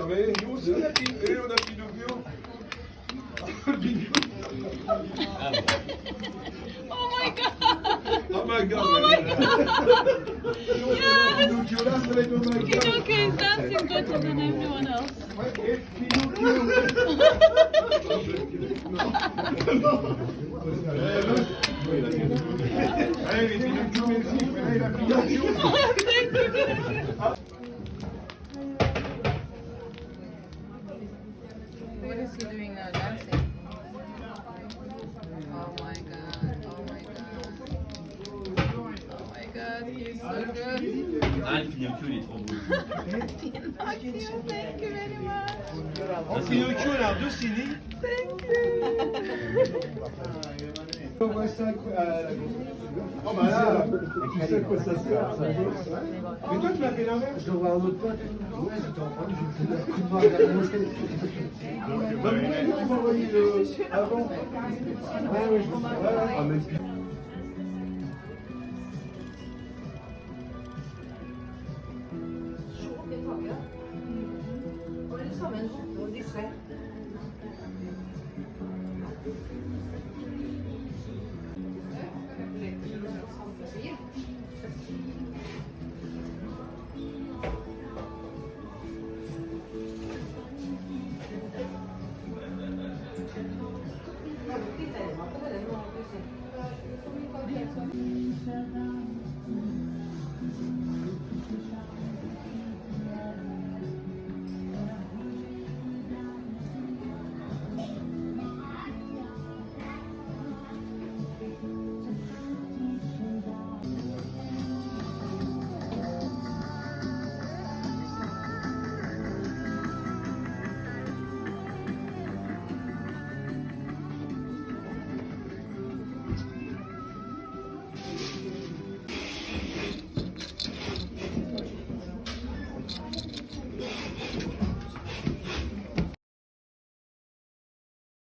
mais nous aussi, on a Pinocchio. Oh my god! Oh my god! Pinocchio là, ça va être oh my god! Pinocchio is dancing better than everyone else. Et Pinocchio! Allez, Pinocchio, merci. Allez, la Pinocchio! Thank you very much. What is he doing now? Dancing? Oh my god, oh my god. Oh my god, he's so good. Ah, le Pinocchio, il est trop beau. Pinocchio, thank you very much. En Pinocchio, elle a un deux ciné. Thank you. On voit ça oh bah là, tu sais à quoi ça sert. Mais toi, tu m'as fait l'inverse. Je dois voir un autre pote. Ouais, j'étais en train de faire un coup de main derrière la mosquée. Bah, pourquoi tu m'as envoyé avant? Ouais, ouais, je me suis dit, ah, mais puis.